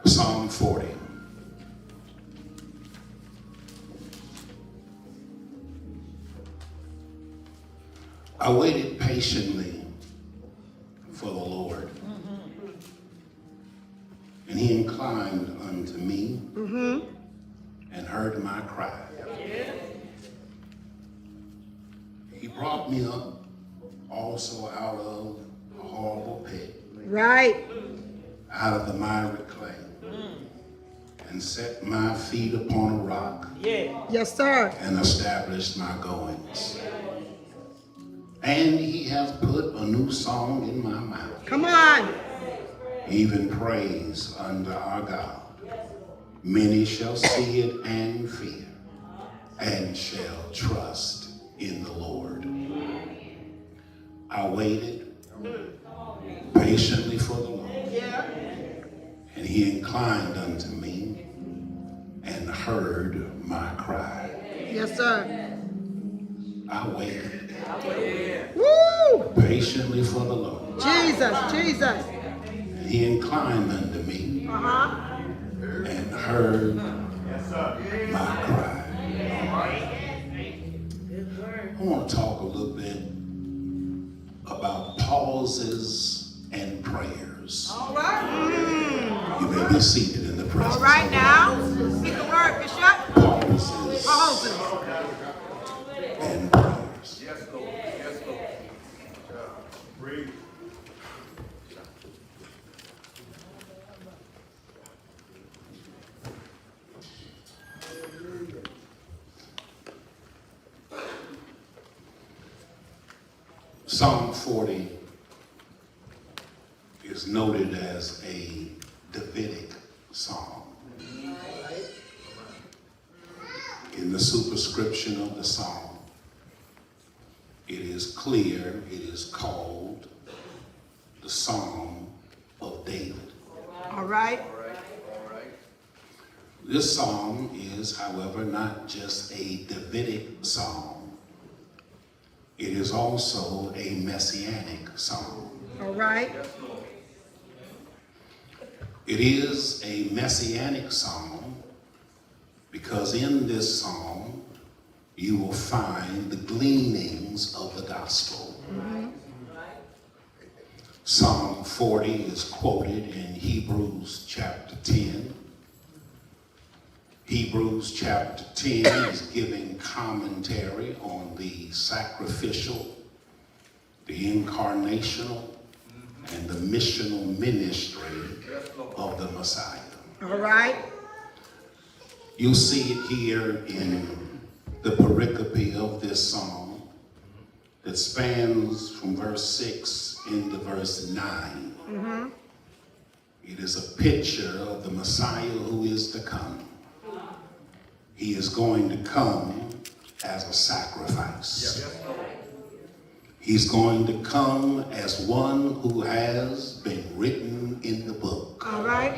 Psalm 40. I waited patiently for the Lord, and he inclined unto me and heard my cry. He brought me up also out of a horrible pit, Right. out of the miry clay, and set my feet upon a rock, Yes, sir. and established my goings. And he hath put a new song in my mouth, Come on. even praise unto our God. Many shall see it and fear, and shall trust in the Lord. I waited patiently for the Lord, and he inclined unto me and heard my cry. Yes, sir. I waited Woo! patiently for the Lord, Jesus, Jesus. and he inclined unto me and heard my cry. I want to talk a little bit about pauses and prayers. All right. You may be seated in the presence All right of the now. Speak a word, Bishop. pauses Pauses. and prayers. Yes, Lord. Yes, Lord. Breathe. Psalm 40 is noted as a Davidic psalm. In the superscription of the psalm, it is clear it is called the Psalm of David. All right. This psalm is, however, not just a Davidic psalm. It is also a messianic psalm. All right. It is a messianic psalm because in this psalm you will find the gleanings of the gospel. Psalm 40 is quoted in Hebrews chapter 10. Hebrews chapter 10 is giving commentary on the sacrificial, the incarnational, and the missional ministry of the Messiah. All right. You see it here in the pericope of this psalm that spans from verse 6 into verse 9. It is a picture of the Messiah who is to come. He is going to come as a sacrifice. He's going to come as one who has been written in the book. All right.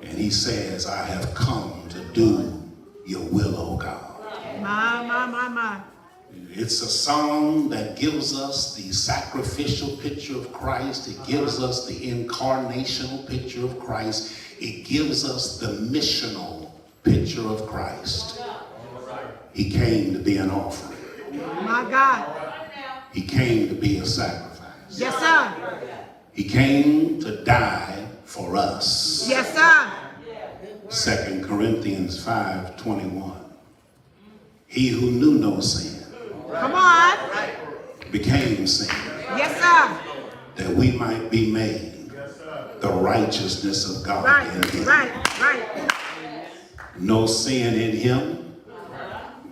And he says, I have come to do your will, O God. My. It's a song that gives us the sacrificial picture of Christ. It gives us the incarnational picture of Christ. It gives us the missional picture of Christ. He came to be an offering. My God. He came to be a sacrifice. Yes, sir. He came to die for us. Yes, sir. 2 Corinthians 5:21. He who knew no sin Come on. became sin, Yes, sir. that we might be made the righteousness of God in him. Right. No sin in him,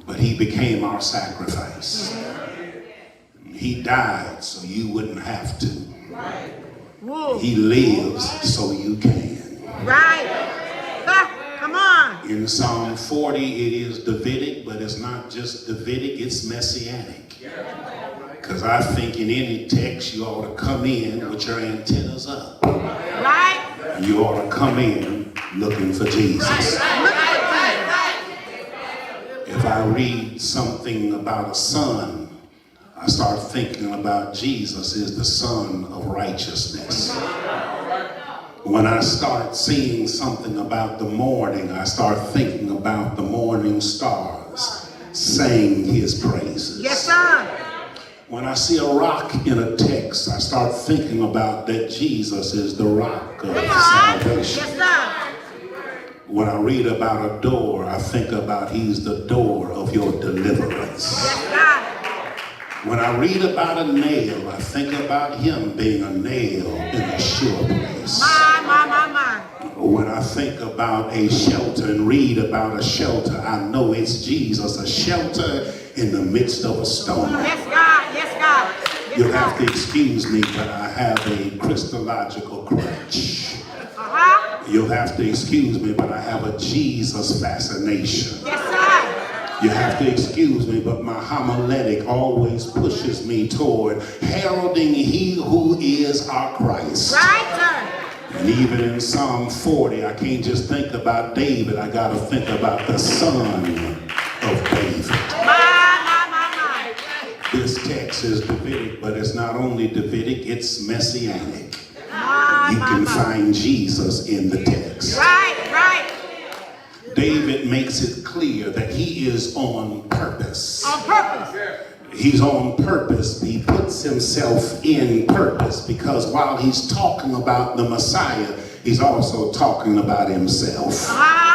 but he became our sacrifice. He died so you wouldn't have to. Woo. He lives so you can. Right. Come on. In Psalm 40, it is Davidic, but it's not just Davidic, it's messianic. Because I think in any text you ought to come in with your antennas up. Right. You ought to come in looking for Jesus. If I read something about a son, I start thinking about Jesus as the Son of righteousness. When I start seeing something about the morning, I start thinking about the morning stars saying his praises. Yes, sir. When I see a rock in a text, I start thinking about that Jesus is the rock of Come on. salvation. Yes, sir. When I read about a door, I think about he's the door of your deliverance. Yes, God. When I read about a nail, I think about him being a nail in a sure place. My. When I think about a shelter and read about a shelter, I know it's Jesus, a shelter in the midst of a storm. Yes, God. Yes, God. Yes, You'll have to God. excuse me, but I have a Christological crutch. Uh-huh. You'll have to excuse me, but I have a Jesus fascination. Yes, sir. You have to excuse me, but my homiletic always pushes me toward heralding he who is our Christ. Right, sir. And even in Psalm 40, I can't just think about David, I gotta think about the son of David. My. This text is Davidic, but it's not only Davidic, it's messianic. You can find Jesus in the text. Right. David makes it clear that he is on purpose. On purpose. He's on purpose. He puts himself in purpose because while he's talking about the Messiah, he's also talking about himself. Uh-huh.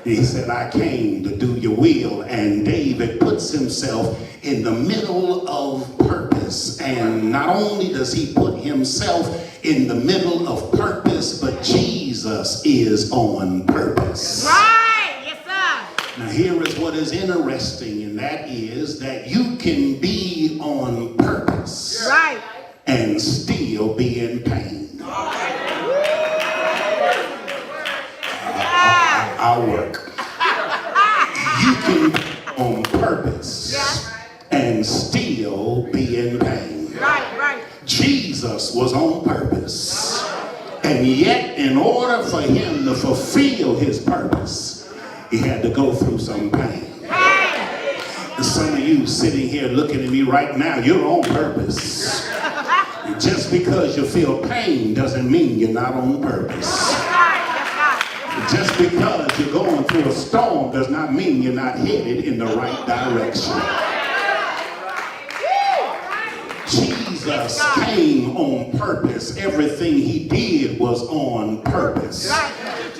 He said, I came to do your will. And David puts himself in the middle of purpose. And not only does he put himself in the middle of purpose, but Jesus is on purpose. Right. Yes, sir. Now here is what is interesting, and that is that you can be on purpose Right. and still be in pain. I'll work. You can be on purpose and still be in pain. Right. Jesus was on purpose, and yet in order for him to fulfill his purpose, he had to go through some pain. Hey. And some of you sitting here looking at me right now, you're on purpose. Just because you feel pain doesn't mean you're not on purpose. Just because you're going through a storm does not mean you're not headed in the right direction. Jesus came on purpose. Everything he did was on purpose.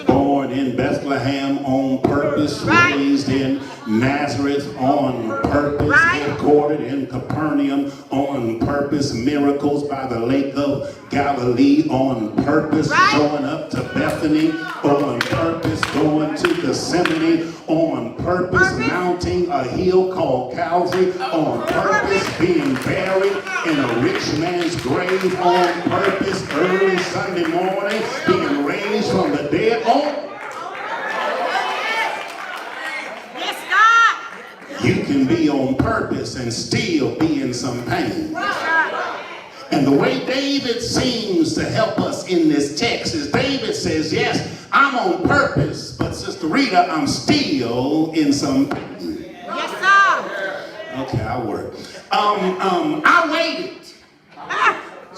Born in Bethlehem on purpose, raised in Nazareth on purpose, headquartered in Capernaum on purpose, miracles by the lake of Galilee on purpose, showing up to Bethany on purpose, going to Gethsemane on purpose, mounting a hill called Calvary on purpose, being buried in a rich man's grave on purpose, early Sunday morning, being raised from the dead on. Yes, God. You can be on purpose and still be in some pain. And the way David seems to help us in this text is David says, yes, I'm on purpose, but Sister Rita, I'm still in some pain. Yes, sir. Okay, I'll work. I waited.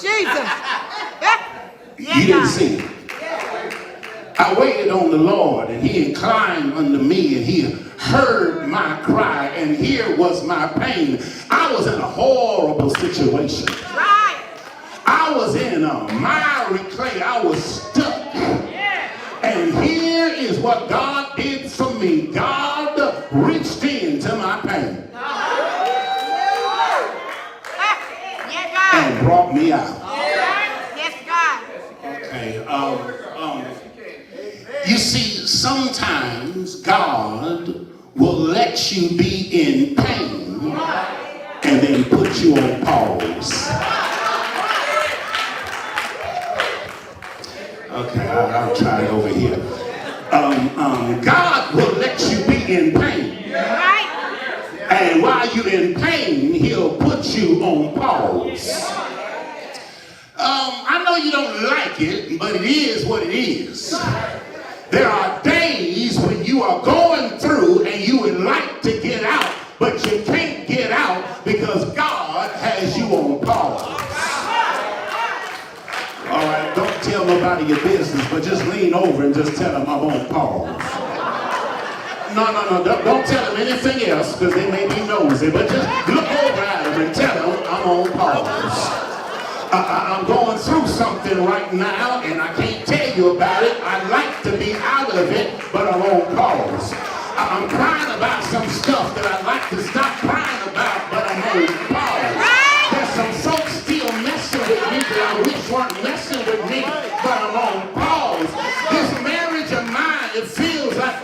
Jesus. You didn't see it. I waited on the Lord, and he inclined unto me, and he heard my cry, and here was my pain. I was in a horrible situation. Right. I was in a miry clay. I was stuck. And here is what God did for me. God reached into my pain and brought me out. Yes, God. Okay. You see, sometimes God will let you be in pain and then put you on pause. Okay, I'll try it over here. God will let you be in pain. Right. And while you're in pain, he'll put you on pause. I know you don't like it, but it is what it is. There are days when you are going through and you would like to get out, but you can't get out because God has you on pause. All right, don't tell nobody your business, but lean over and just tell them I'm on pause. No, don't tell them anything else because they may be nosy, but just look over at them and tell them I'm on pause. I'm going through something right now and I can't tell you about it. I'd like to be out of it, but I'm on pause. I'm crying about some stuff that I'd like to stop crying about, but I'm on pause. There's some folks still messing with me that I wish weren't messing with me, but I'm on pause. This marriage of mine, it feels like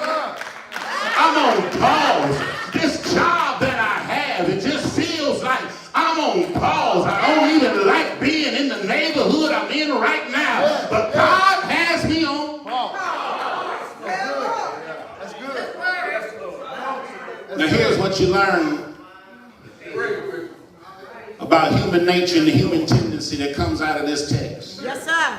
I'm on pause. This job that I have, it just feels like I'm on pause. I don't even like being in the neighborhood I'm in right now, but God has me on pause. That's good. Now here's what you learn about human nature and the human tendency that comes out of this text. Yes, sir.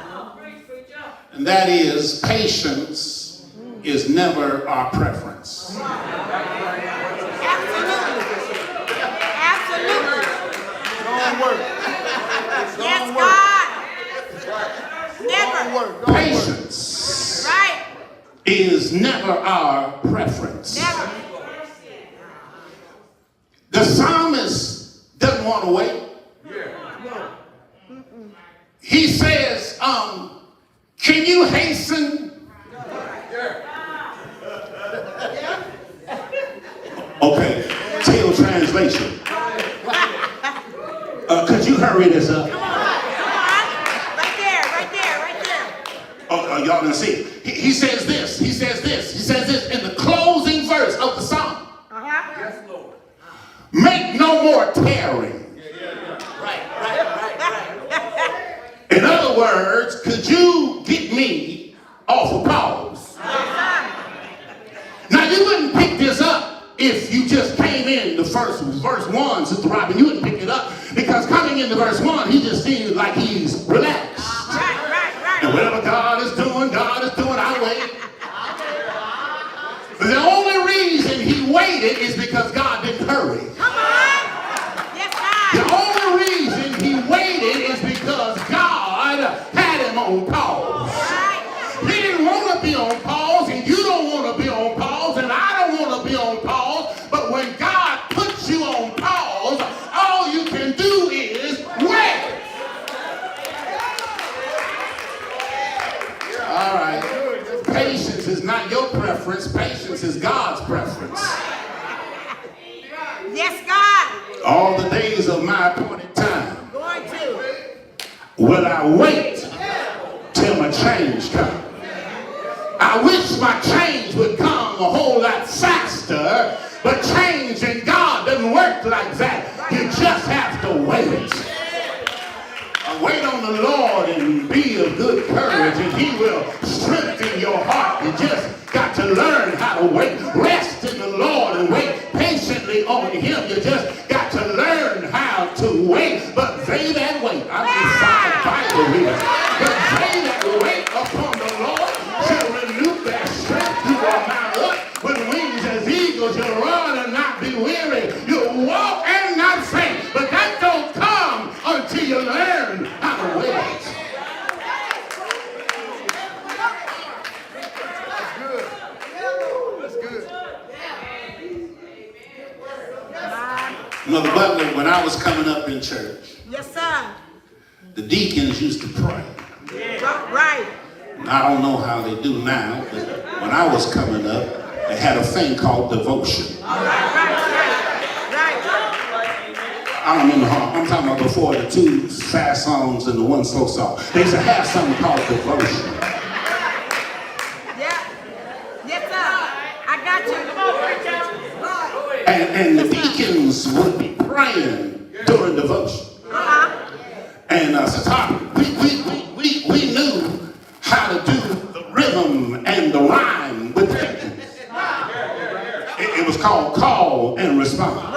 And that is, patience is never our preference. Absolutely. Absolutely. Don't work. Yes, God. Never. Patience Right. is never our preference. Never. The psalmist doesn't want to wait. He says, can you hasten? Okay, tail translation. Could you hurry this up? Come on. Right there. Oh, y'all didn't see it. He says this in the closing verse of the psalm. Yes, Lord. Make no more tearing. Right. In other words, could you get me off of pause? Now, you wouldn't pick this up if you just came in the first verse 1, Sister Robin. You wouldn't pick it up because coming into verse 1, he just seems like he's relaxed. Right. And whatever God is doing, I wait. But the only reason he waited is because God didn't hurry. Come on. Yes, The God. only reason he waited is because God had him on pause. Right. He didn't want to be on pause, and you don't want to be on pause, and I don't want to be on pause. But when God puts you on pause, all you can do is wait. All right. Patience is not your preference. Patience is God's preference. Yes, God. All the days of my appointed time Going to. will I wait till my change comes. I wish my change would come a whole lot faster, but change in God doesn't work like that. You just have to wait. Wait on the Lord and be of good courage, and he will strengthen your heart. You just got to learn how to wait. Rest in the Lord and wait patiently on him. You just got to learn how to wait. But they that wait, I mean 5 Bible readers, but they that wait upon the Lord shall renew their strength. You will mount up with wings as eagles. You'll run and not be weary. You'll walk and not faint. But that don't come until you learn how to wait. That's good. Mother Butler, when I was coming up in church, Yes, sir. the deacons used to pray. Right. I don't know how they do now, but when I was coming up, they had a thing called devotion. Right. I don't remember how, I'm talking about before the 2 fast songs and the 1 slow song. They used to have something called devotion. Yeah. Yes, sir. I got you. And the deacons would be praying during devotion. And Sister Harper, we knew how to do the rhythm and the rhyme with the deacons. It was called call and respond.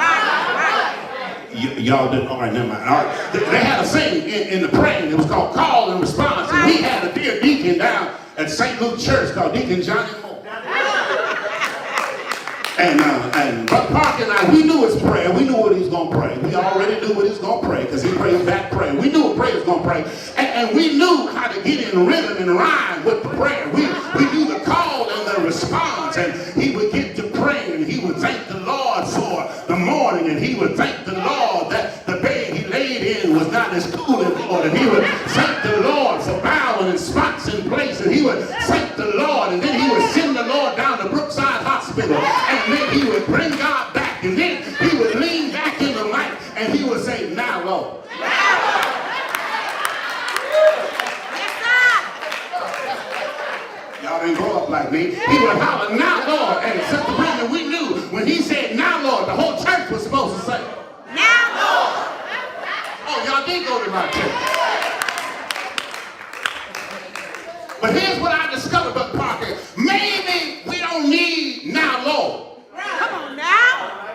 Y'all didn't, all right, never mind. All right. They had a thing in the praying. It was called call and response. And we had a dear deacon down at St. Luke Church called Deacon Johnny Moore. And Brother Parker and I, we knew his prayer. We knew what he was going to pray. We already knew what he was going to pray because he prayed that prayer. We knew what prayer was going to pray. And we knew how to get in rhythm and rhyme with the prayer. We knew the call and the response. And he would get to praying and he would thank the Lord for the morning. And he would thank the Lord that the bed he laid in was not as cool as Lord. And he would thank the Lord for bowing in spots in place. And he would thank the Lord. And then he would send the Lord down to Brookside Hospital. And then he would bring God back. And then he would lean back in the mic and he would say, now, Lord. Y'all didn't grow up like me. He would holler, now, Lord. And Sister Brenda, we knew when he said, now, Lord, the whole church was supposed to say, now, Lord. Oh, y'all did go to my church. But here's what I discovered, Brother Parker. Maybe we don't need now, Lord. Come on now.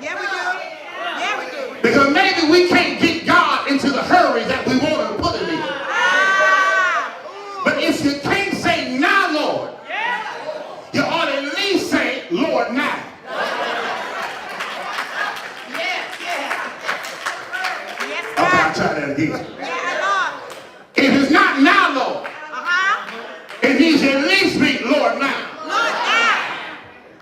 Yeah, we do. Yeah, we do. Because maybe we can't get God into the hurry that we want him to put him in. But if you can't say now, Lord, you ought to at least say, Lord, now. Okay, I'll try that again. If it's not now, Lord, it needs to at least be Lord now. Lord, now.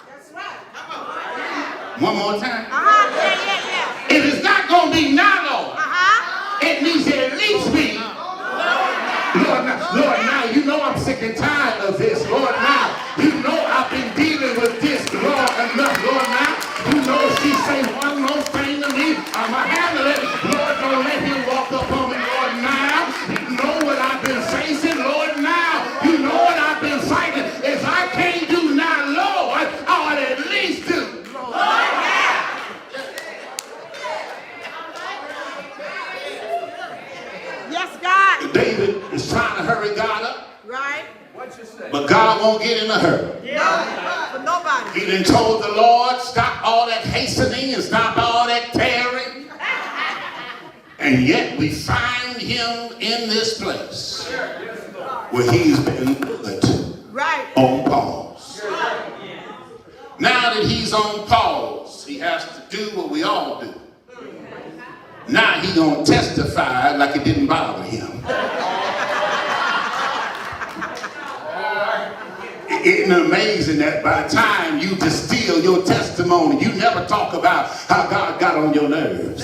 That's right. Come on. One more time. Yeah. If it's not going to be now, Lord, it needs to at least be Lord now. Lord now, you know I'm sick and tired of this. Lord now, you know I've been dealing with this long enough. Lord now, you know if she say one more thing to me, I'ma handle it. Lord, don't let him walk up on me. Lord now, you know what I've been facing. Lord now, you know what I've been fighting. If I can't do now, Lord, I ought to at least do Lord now. Yes, God. David is trying to hurry God up. Right. What you say? But God won't get in a hurry. No, for nobody. He done told the Lord, stop all that hastening and stop all that tearing. And yet we find him in this place where he's been put Right. on pause. Now that he's on pause, he has to do what we all do. Now he's going to testify like it didn't bother him. Isn't it amazing that by the time you distill your testimony, you never talk about how God got on your nerves?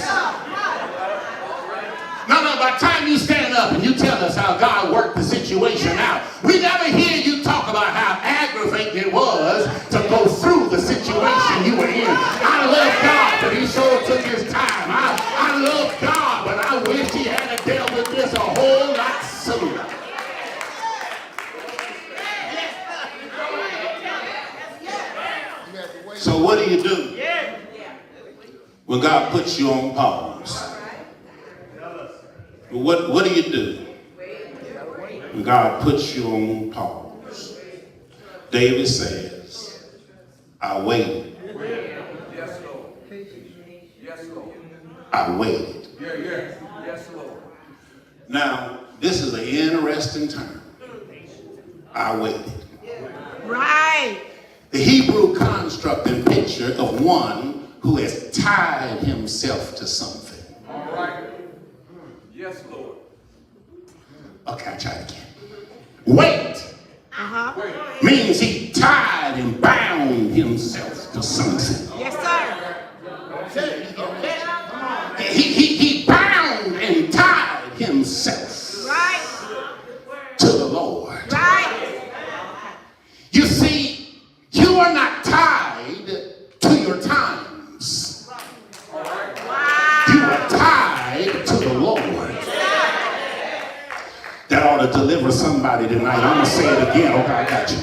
No, by the time you stand up and you tell us how God worked the situation out, we never hear you talk about how aggravating it was to go through the situation you were in. I love God, but he sure took his time. I love God, but I wish he had dealt with this a whole lot sooner. So what do you do when God puts you on pause? What do you do when God puts you on pause? David says, I waited. Yes, Lord. Yes, Lord. I waited. Yes, Lord. Now, this is an interesting term. I waited. Right. The Hebrew construct and picture of one who has tied himself to something. All right. Yes, Lord. Okay, I'll try it again. Wait means he tied and bound himself to something. Yes, sir. He bound and tied himself Right. to the Lord. Right. You see, you are not tied to your times. You are tied to the Lord. That ought to deliver somebody tonight. I'm going to say it again. Okay, I got you.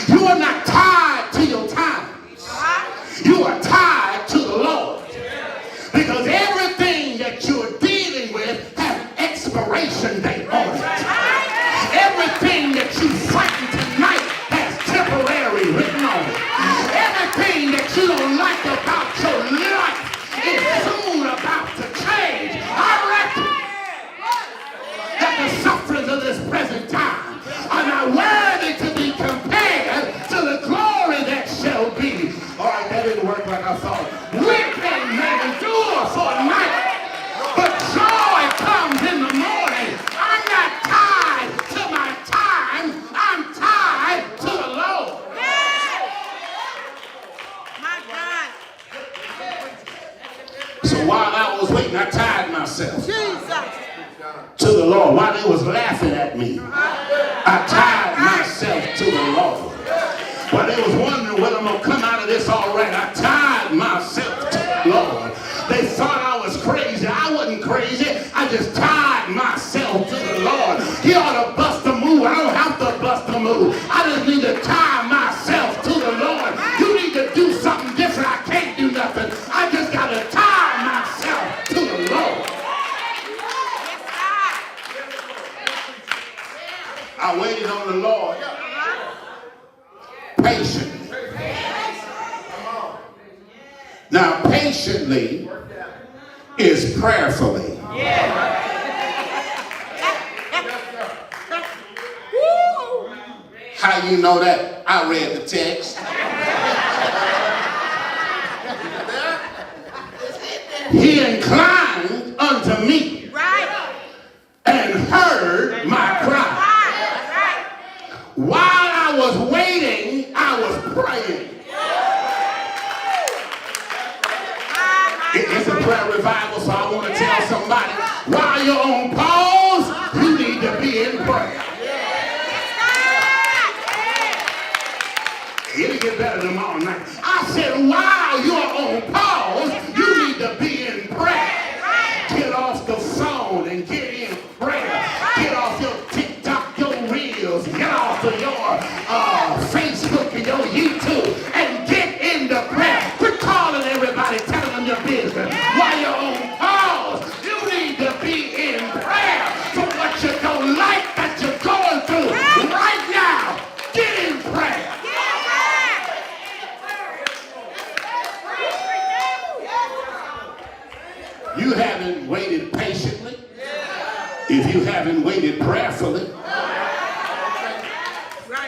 You are not tied to your times. You are tied to the Lord. Because everything that you're dealing with has an expiration date on it. Everything that you fighting tonight has temporary written on it. Everything that you don't like about your life is soon about to change. I reckon that the sufferings of this present time are not worthy to be compared to the glory that shall laughing at me, I tied myself to the Lord. While they was wondering whether I'm going to come out of this all right, I tied myself to the Lord. They thought I was crazy. I wasn't crazy. I just tied myself to the Lord. He ought to bust a move. I don't have to bust a move. I just need to tie myself to the Lord. You need to do something different. I can't do nothing. I just got to tie myself to the Lord. I waited on the Lord patiently. Now, patiently is prayerfully. How you know that? I read the text. He inclined unto me and heard my cry. While I was waiting, I was praying. It's a prayer revival, so I want to tell somebody, while you're on pause, you need to be in prayer. It'll get better tomorrow night. I said, while you're on pause, you need to be in prayer. Get off the phone and get in prayer. Get off your TikTok, your Reels. Get off of your Facebook and your YouTube and get into prayer. Quit calling everybody, telling them your business. While you're on pause, you need to be in prayer for what you don't like that you're going through right now. Get in prayer. You haven't waited patiently. If you haven't waited prayerfully,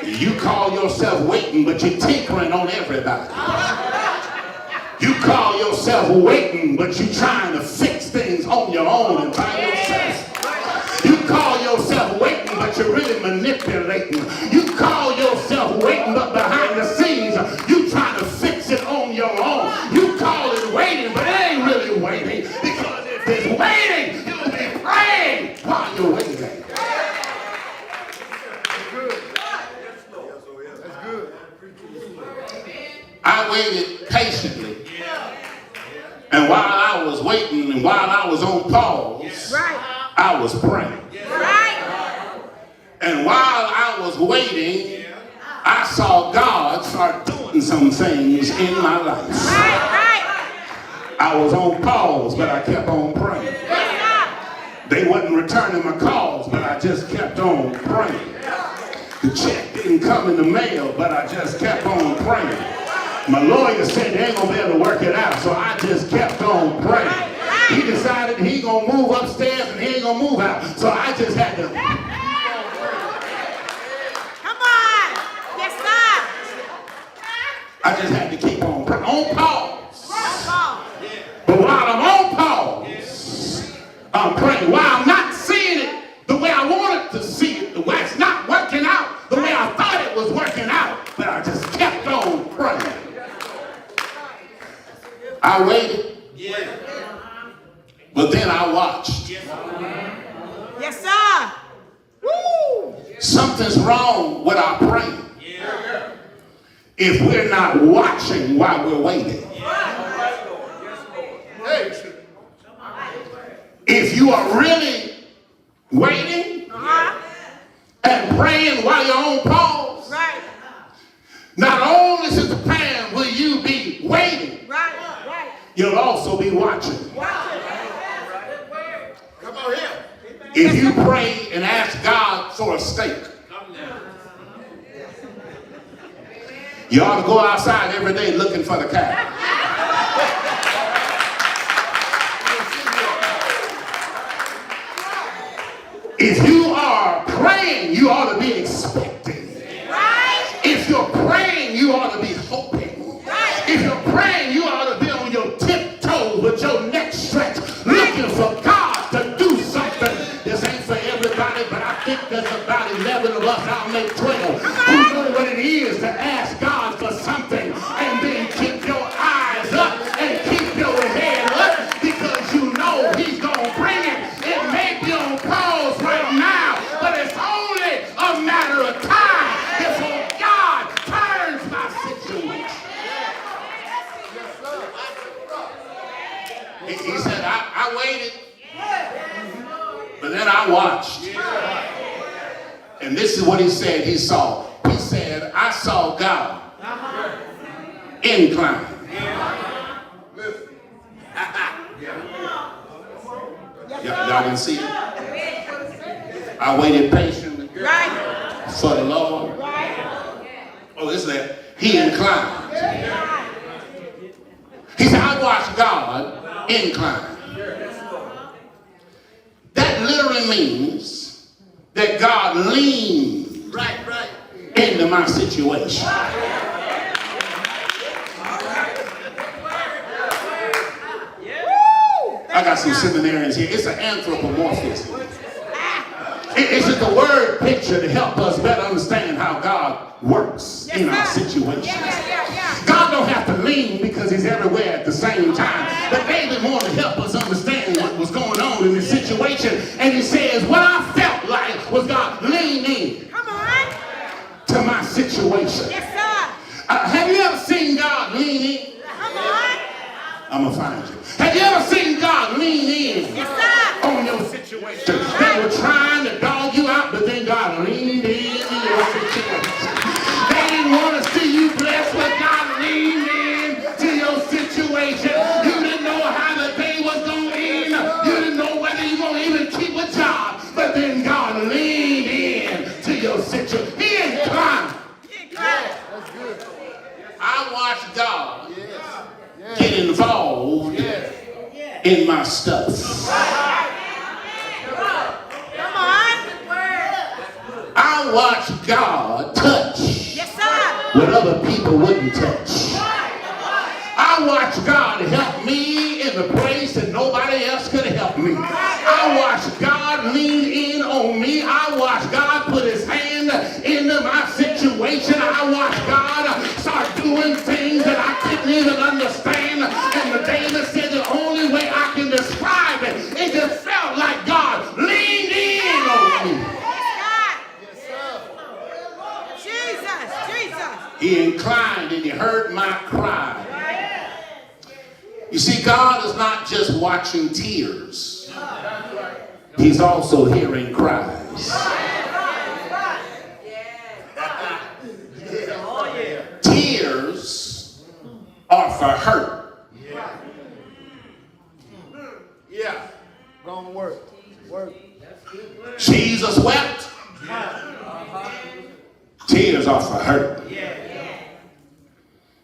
you call yourself waiting, but you're tinkering on everybody. You call yourself waiting, but you're trying to fix things on your own and by yourself. You call yourself waiting, but you're really manipulating. You call yourself waiting, but behind the scenes, you trying to fix it on your own. You call it waiting, but it ain't really waiting. Because if it's waiting, you'll be praying while you're waiting. I waited patiently. And while I was waiting and while I was on pause, I was praying. And while I was waiting, I saw God start doing some things in my life. I was on pause, but I kept on praying. They wasn't returning my calls, but I just kept on praying. The check didn't come in the mail, but I just kept on praying. My lawyer said they ain't gonna be able to work it out, so I just kept on praying. He decided he gonna move upstairs and he ain't gonna move out, so I just had to. Come on, yes sir. I just had to keep on praying. On pause. But while I'm on pause, I'm praying. While I'm not seeing it the way I wanted to see it, the way it's not working out the way I thought it was working out, but I just kept on praying. I waited, but then I watched. Yes, sir. Woo! Something's wrong with our praying if we're not watching while we're waiting. If you are really waiting and praying while you're on pause, not only, Sister Pam, will you be waiting, you'll also be watching. Come on here. If you pray and ask God for a steak, you ought to go outside every day looking for the cow. If you are praying, you ought to be expecting. If you're praying, you ought to be hoping. If you're praying, you ought to be on your tiptoes with your neck stretched, looking for God to do something. This ain't for everybody, but I think there's about 11 of us, I'll make 12, who know what it is to ask God for something and then keep your eyes he saw? He said, I saw God incline. Y'all didn't see it? I waited patiently for the Lord. Oh, it's that. He inclined. He said, I watched God incline. That literally means that God leaned into my situation. I got some seminarians here. It's an anthropomorphism. It's just a word picture to help us better understand how God works in our situations. God don't have to lean because he's everywhere at the same time. But David wanted to help us understand what was going on in this situation. And he says, what I felt like was God leaning to my situation. Have you ever seen God lean in? I'm going to find you. Have you ever seen God lean in on your situation? They were trying to dog you out, but then God leaned in your situation. They didn't want to see you blessed, but God leaned in to your situation. You didn't know how the day was going to end. You didn't know whether you were going to even keep a job, but then God leaned in to your situation. He inclined. That's good. I watched God get involved in my stuff. I watched God touch what other people wouldn't touch. I watched God help me in the place that nobody else could help me. I watched God lean in on me. I watched God put his hand into my situation. I watched God start doing things that I couldn't even understand. And David said the only way I can describe it, it just felt like God leaned in on me. He inclined and he heard my cry. You see, God is not just watching tears. He's also hearing cries. Tears are for hurt. Gonna work. Jesus wept. Tears are for hurt.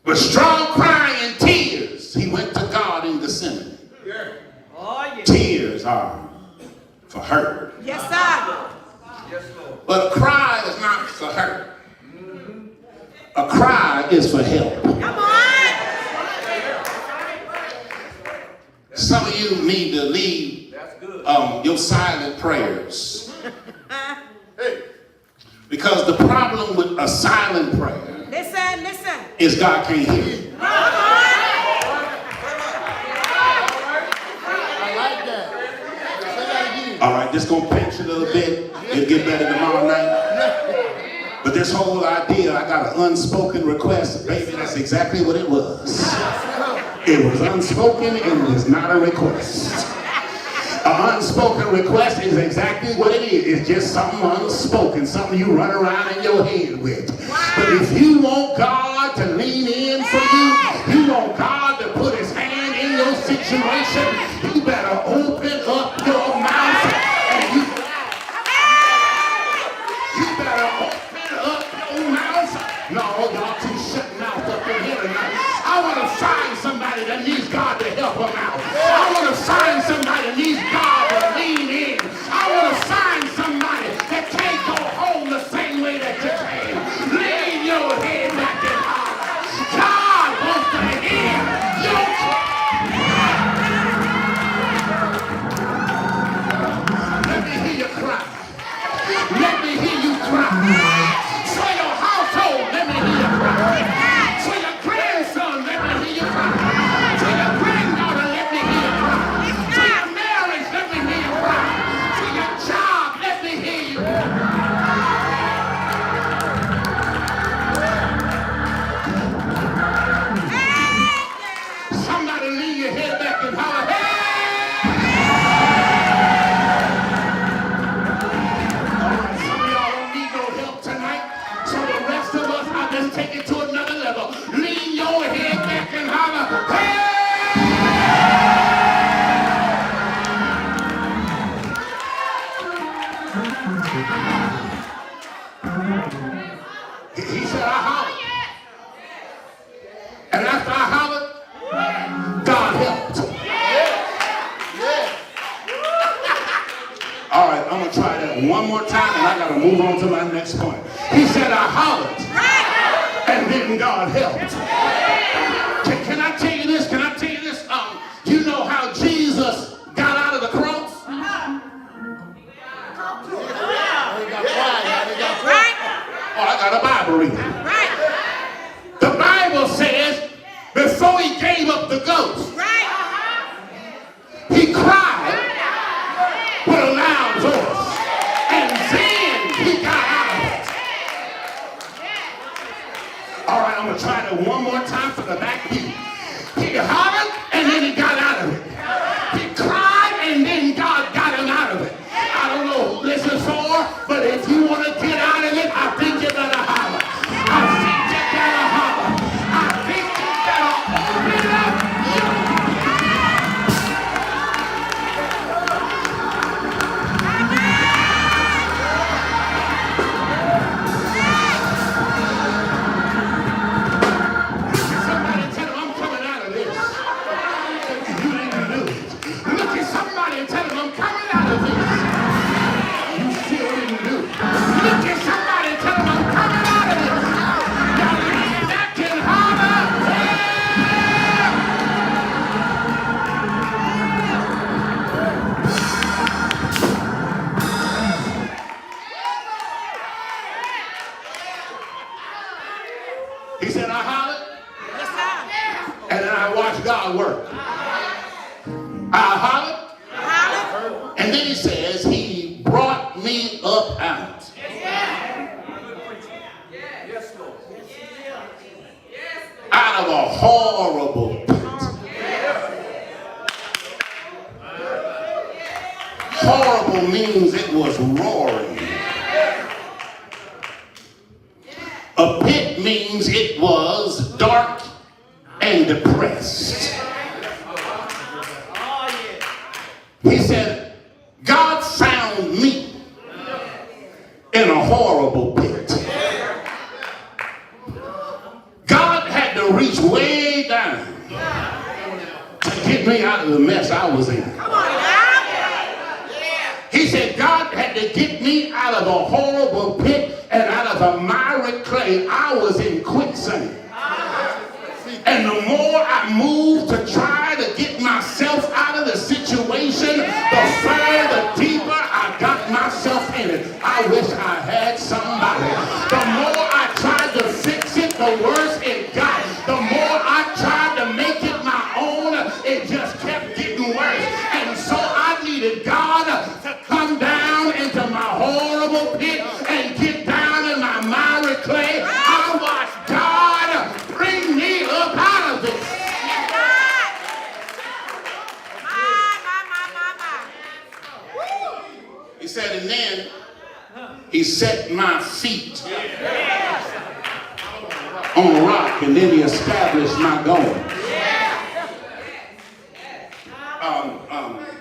But strong crying and tears, he went to God in Gethsemane. Tears are for hurt. But a cry is not for hurt. A cry is for help. Some of you need to leave your silent prayers. Because the problem with a silent prayer is God can't hear you. I like that. Say that again. All right, this gonna pinch a little bit. It'll get better tomorrow night. But this whole idea, I got an unspoken request. Baby, that's exactly what it was. It was unspoken and it is not a request. An unspoken request is exactly what it is. It's just something unspoken, something you run around in your head with. But if you want God to lean in for you, you want God to put his hand in your situation, you better open up your mouth and you better open up your mouth. No, y'all too shut mouth up in here tonight. I want to find somebody that needs God to help them out. I want to find somebody that needs God to lean in. I want to find somebody that can't go home the same way that you came. Lean your head back in God. God wants to hear your Let me hear you cry. Let me hear you cry. For your household, let me hear you cry. For your grandchildren, take it to another level. Lean your head back and holler, hey! He said, I hollered. And after I hollered, God helped. All right, I'm going to try that one more time, and I got to move on to my next point. He said, I hollered, and then God helped. Can I tell you this? Can I tell you this? You know how Jesus got out of the cross? Oh, I got a Bible reading. The Bible says, before he gave up the ghost, he cried with a loud voice, and then he got out of it. All right, I'm going to try that one more time for the back view. He hollered, and then he got out of it. He cried, and then God got him out of it. I don't know who this is for, but if you want to get out of it, I think you better holler. I think you better holler. I think you better open it up. Somebody tell him I'm coming out of this. You didn't do it. Look at somebody and tell him I'm coming out of this. You still didn't do it. Look at somebody and tell him I'm coming out of this. Y'all lean back and holler. He said, I hollered, and then I watched God work. I hollered, and then he says, he brought me up out. Yes, Lord. Out of a horrible pit. Horrible means it was roaring. A pit means it was dark and depressed. He said, God found me in a horrible pit. God had to reach way down to get me out of the mess I was in. He said God had to get me out of a horrible pit and out of a miry clay. I was in quicksand. And the more I moved to try to get myself out of the situation, the further deeper I got myself in it. I wish I had somebody. The more I tried to fix it, the worse it got. The more I tried to make it my own, it just kept getting worse. And so I needed God to come down into my horrible pit and get down in my miry clay. I watched God bring me up out of it. He said, and then he set my feet on a rock, and then he established my going.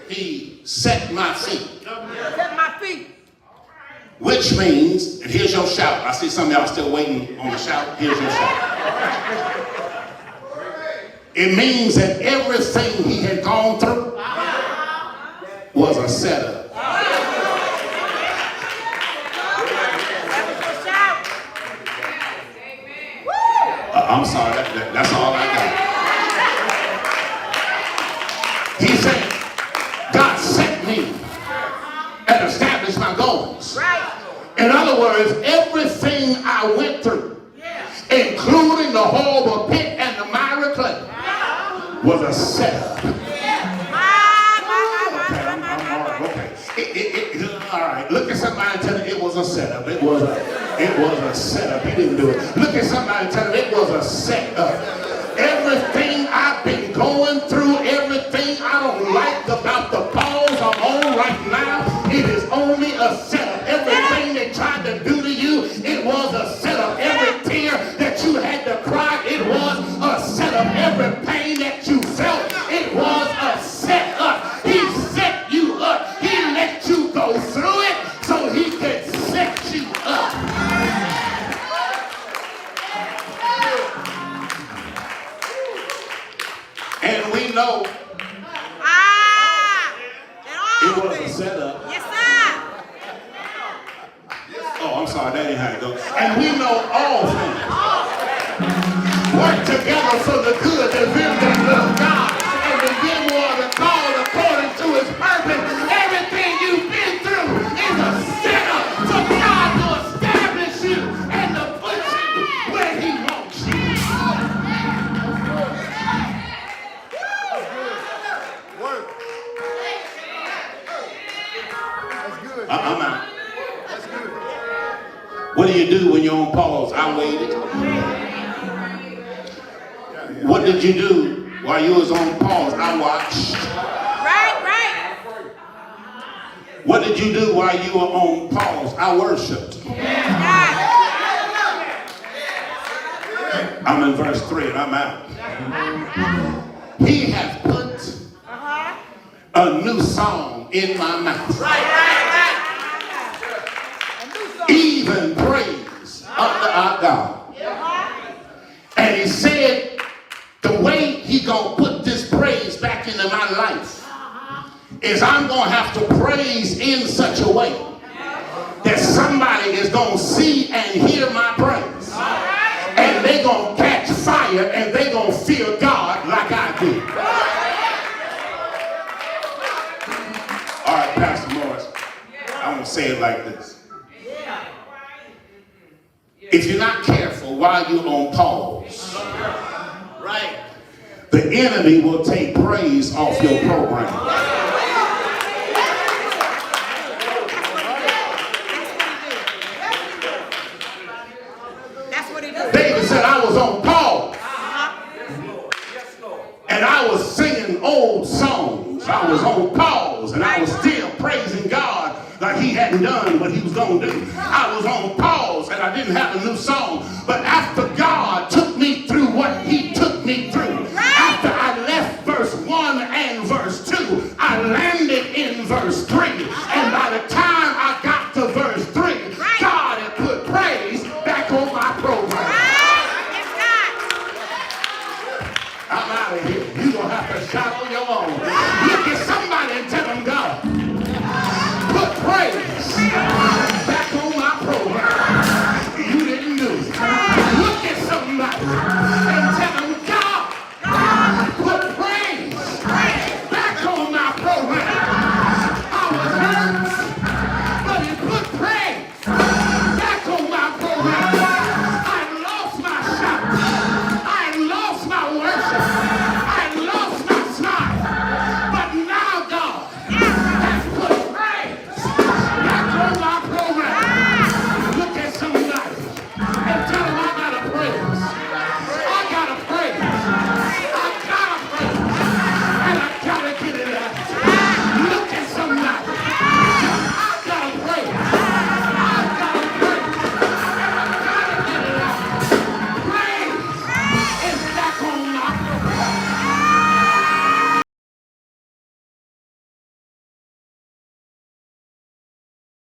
He set my feet. Set my feet. Which means, and here's your shout. I see some of y'all still waiting on the shout. Here's your shout. It means that everything he had gone through was a setup. I'm sorry, that's all I got. He said, God sent me and established my goals. In other words, everything I went through, including the horrible pit and the miry clay, was a setup. All right, look at somebody and tell them it was a setup. It was a setup. He didn't do it. Look at somebody and tell them it was a setup. Everything I've been going through, everything I don't like about the pause I'm on right now, it is only a setup. Everything they tried to do to you, it was a setup. Every tear that you know And it all was a things. setup. Yes, sir. Oh, I'm sorry, that ain't how it goes. And we know all things work together for the good to them that love God and to them who are the called according to his purpose. Everything you've been through is a setup for God to establish you and to put you where he wants you. Work. That's good. I'm out. That's good. What do you do when you're on pause? I waited. What did you do while you was on pause? I watched. Right. What did you do while you were on pause? I worshiped. God. I'm in verse 3 and I'm out. He has put a new song in my mouth. Even praise unto our God. And he said, the way he gonna put this praise back into my life is I'm gonna have to praise in such a way that somebody is gonna see and hear my praise. And they gonna catch fire and they gonna feel God like I do. All right, Pastor Morris, I'm gonna say it like this. If you're not careful while you're on pause, right, the enemy will take praise off your program. That's what he do. David said, I was on pause. And I was singing old songs. I was on pause and I was still praising God like he hadn't done what he was going to do. I was on pause and I didn't have a new song. But after